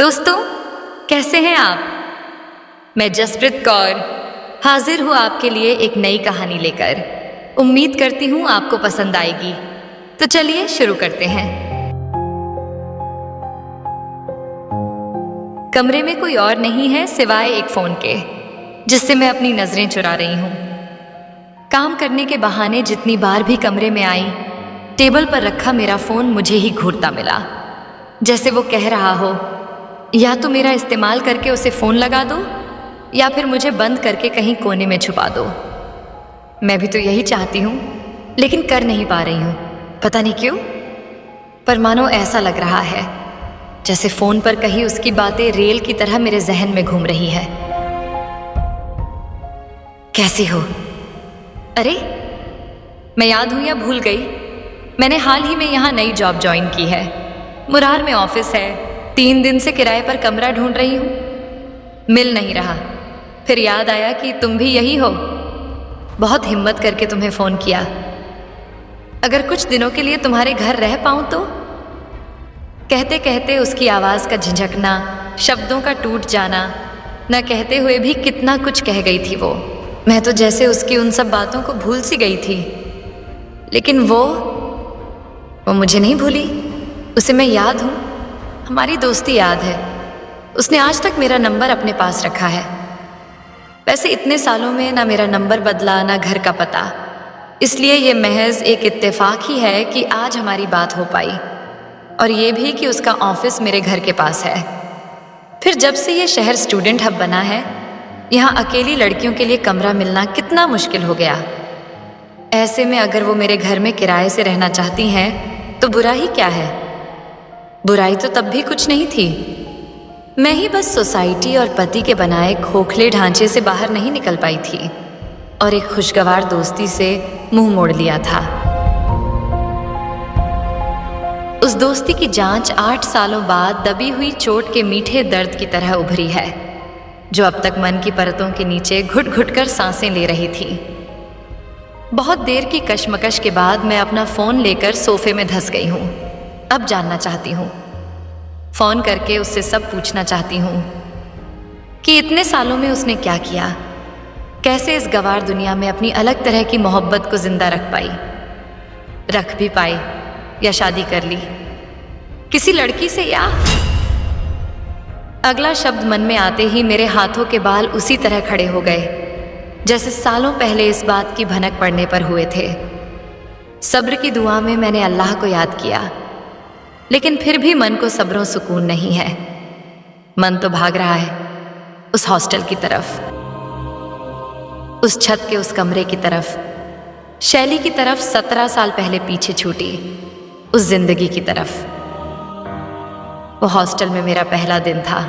दोस्तों, कैसे हैं आप? मैं जसप्रीत कौर हाजिर हूँ आपके लिए एक नई कहानी लेकर। उम्मीद करती हूँ आपको पसंद आएगी। तो चलिए शुरू करते हैं। कमरे में कोई और नहीं है सिवाय एक फोन के, जिससे मैं अपनी नजरें चुरा रही हूँ। काम करने के बहाने जितनी बार भी कमरे में आई, टेबल पर रखा मेरा फोन मुझे ही घूरता मिला, जैसे वो कह रहा हो या तो मेरा इस्तेमाल करके उसे फोन लगा दो या फिर मुझे बंद करके कहीं कोने में छुपा दो। मैं भी तो यही चाहती हूँ, लेकिन कर नहीं पा रही हूँ, पता नहीं क्यों। पर मानो ऐसा लग रहा है जैसे फोन पर कहीं उसकी बातें रेल की तरह मेरे जहन में घूम रही है। कैसी हो? अरे, मैं याद हूँ या भूल गई? मैंने हाल ही में यहाँ नई जॉब ज्वाइन की है। मुरार में ऑफिस है। 3 दिन से किराए पर कमरा ढूंढ रही हूँ, मिल नहीं रहा। फिर याद आया कि तुम भी यही हो। बहुत हिम्मत करके तुम्हें फ़ोन किया। अगर कुछ दिनों के लिए तुम्हारे घर रह पाऊँ तो। कहते कहते उसकी आवाज़ का झिझकना, शब्दों का टूट जाना, न कहते हुए भी कितना कुछ कह गई थी वो। मैं तो जैसे उसकी उन सब बातों को भूल सी गई थी, लेकिन वो मुझे नहीं भूली। उसे मैं याद हूँ, हमारी दोस्ती याद है। उसने आज तक मेरा नंबर अपने पास रखा है। वैसे इतने सालों में ना मेरा नंबर बदला, ना घर का पता, इसलिए ये महज एक इत्तेफाक ही है कि आज हमारी बात हो पाई। और ये भी कि उसका ऑफिस मेरे घर के पास है। फिर जब से ये शहर स्टूडेंट हब बना है, यहाँ अकेली लड़कियों के लिए कमरा मिलना कितना मुश्किल हो गया। ऐसे में अगर वो मेरे घर में किराए से रहना चाहती हैं तो बुरा ही क्या है? बुराई तो तब भी कुछ नहीं थी। मैं ही बस सोसाइटी और पति के बनाए खोखले ढांचे से बाहर नहीं निकल पाई थी और एक खुशगवार दोस्ती से मुंह मोड़ लिया था। उस दोस्ती की जांच 8 सालों बाद दबी हुई चोट के मीठे दर्द की तरह उभरी है, जो अब तक मन की परतों के नीचे घुट घुट कर सांसें ले रही थी। बहुत देर की कशमकश के बाद मैं अपना फोन लेकर सोफे में धंस गई हूँ। अब जानना चाहती हूँ, फोन करके उससे सब पूछना चाहती हूँ कि इतने सालों में उसने क्या किया, कैसे इस गंवार दुनिया में अपनी अलग तरह की मोहब्बत को जिंदा रख पाई, रख भी पाई या शादी कर ली किसी लड़की से। या अगला शब्द मन में आते ही मेरे हाथों के बाल उसी तरह खड़े हो गए जैसे सालों पहले इस बात की भनक पड़ने पर हुए थे। सब्र की दुआ में मैंने अल्लाह को याद किया, लेकिन फिर भी मन को सब्रों सुकून नहीं है। मन तो भाग रहा है उस हॉस्टल की तरफ, उस छत के उस कमरे की तरफ, शैली की तरफ 17 साल पहले पीछे छूटी उस जिंदगी की तरफ। वो हॉस्टल में मेरा पहला दिन था,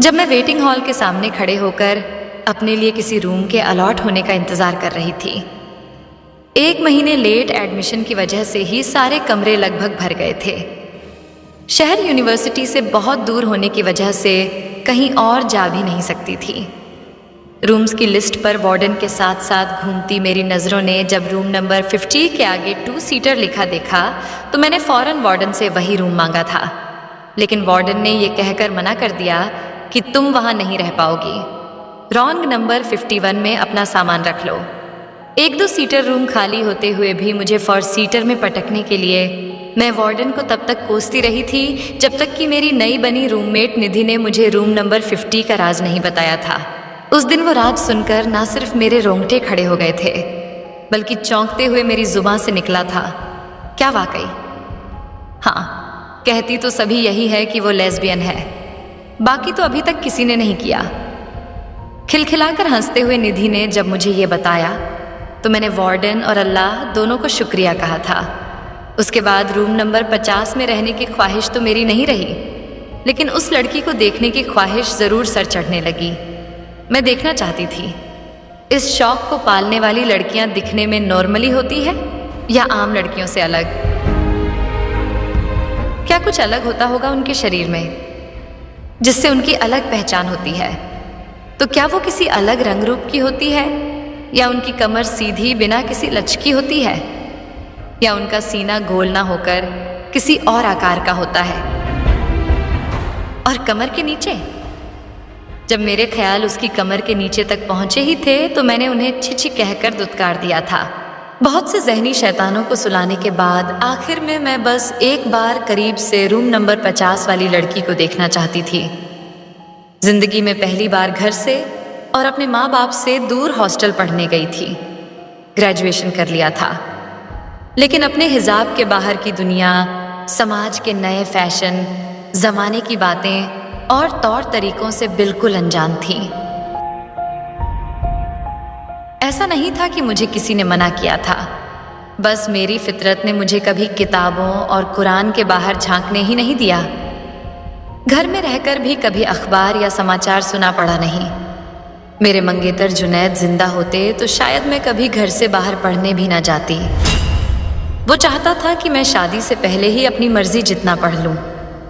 जब मैं वेटिंग हॉल के सामने खड़े होकर अपने लिए किसी रूम के अलॉट होने का इंतजार कर रही थी। 1 महीने लेट एडमिशन की वजह से ही सारे कमरे लगभग भर गए थे। शहर यूनिवर्सिटी से बहुत दूर होने की वजह से कहीं और जा भी नहीं सकती थी। रूम्स की लिस्ट पर वार्डन के साथ साथ घूमती मेरी नज़रों ने जब रूम नंबर 50 के आगे 2 सीटर लिखा देखा तो मैंने फ़ौरन वार्डन से वही रूम मांगा था। लेकिन वार्डन ने ये कहकर मना कर दिया कि तुम वहाँ नहीं रह पाओगी, रॉन्ग नंबर 51 में अपना सामान रख लो। 1-2 सीटर रूम खाली होते हुए भी मुझे 4 सीटर में पटकने के लिए मैं वार्डन को तब तक कोसती रही थी जब तक कि मेरी नई बनी रूममेट निधि ने मुझे रूम नंबर 50 का राज नहीं बताया था। उस दिन वो राज सुनकर ना सिर्फ मेरे रोंगटे खड़े हो गए थे, बल्कि चौंकते हुए मेरी जुबान से निकला था, क्या वाकई? हाँ, कहती तो सभी यही है कि वो लेस्बियन है, बाकी तो अभी तक किसी ने नहीं किया। खिलखिलाकर हंसते हुए निधि ने जब मुझे ये बताया तो मैंने वार्डन और अल्लाह दोनों को शुक्रिया कहा था। उसके बाद रूम नंबर 50 में रहने की ख्वाहिश तो मेरी नहीं रही, लेकिन उस लड़की को देखने की ख्वाहिश ज़रूर सर चढ़ने लगी। मैं देखना चाहती थी इस शौक को पालने वाली लड़कियां दिखने में नॉर्मली होती है या आम लड़कियों से अलग। क्या कुछ अलग होता होगा उनके शरीर में जिससे उनकी अलग पहचान होती है? तो क्या वो किसी अलग रंग रूप की होती है, या उनकी कमर सीधी बिना किसी लचकी होती है, या उनका सीना गोल ना होकर किसी और आकार का होता है? और कमर के नीचे? जब मेरे ख्याल उसकी कमर के नीचे तक पहुंचे ही थे तो मैंने उन्हें छिछी कहकर दुत्कार दिया था। बहुत से ज़हनी शैतानों को सुलाने के बाद आखिर में मैं बस एक बार करीब से रूम नंबर 50 वाली लड़की को देखना चाहती थी। जिंदगी में पहली बार घर से और अपने माँ बाप से दूर हॉस्टल पढ़ने गई थी। ग्रेजुएशन कर लिया था, लेकिन अपने हिजाब के बाहर की दुनिया, समाज के नए फैशन, जमाने की बातें और तौर तरीकों से बिल्कुल अनजान थी। ऐसा नहीं था कि मुझे किसी ने मना किया था, बस मेरी फितरत ने मुझे कभी किताबों और कुरान के बाहर झांकने ही नहीं दिया। घर में रहकर भी कभी अखबार या समाचार सुना पड़ा नहीं। मेरे मंगेतर जुनैद जिंदा होते तो शायद मैं कभी घर से बाहर पढ़ने भी ना जाती। वो चाहता था कि मैं शादी से पहले ही अपनी मर्जी जितना पढ़ लूं,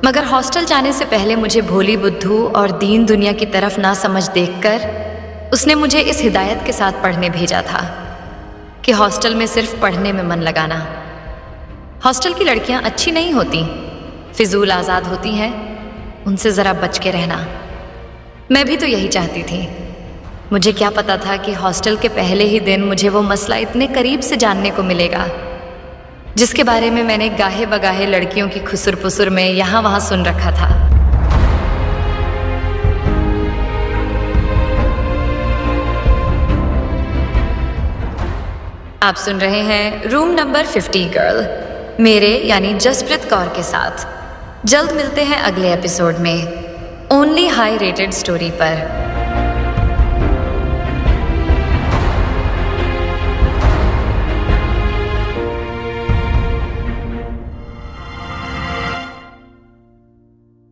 मगर हॉस्टल जाने से पहले मुझे भोली बुद्धू और दीन दुनिया की तरफ ना समझ देखकर उसने मुझे इस हिदायत के साथ पढ़ने भेजा था कि हॉस्टल में सिर्फ पढ़ने में मन लगाना। हॉस्टल की लड़कियां अच्छी नहीं होती, फिजूल आज़ाद होती हैं, उनसे ज़रा बच के रहना। मैं भी तो यही चाहती थी। मुझे क्या पता था कि हॉस्टल के पहले ही दिन मुझे वो मसला इतने करीब से जानने को मिलेगा जिसके बारे में मैंने गाहे बगाहे लड़कियों की खुसुर पुसुर में यहाँ वहाँ सुन रखा था। आप सुन रहे हैं रूम नंबर 50 गर्ल, मेरे यानी जसप्रीत कौर के साथ। जल्द मिलते हैं अगले एपिसोड में ओनली हाई रेटेड स्टोरी पर।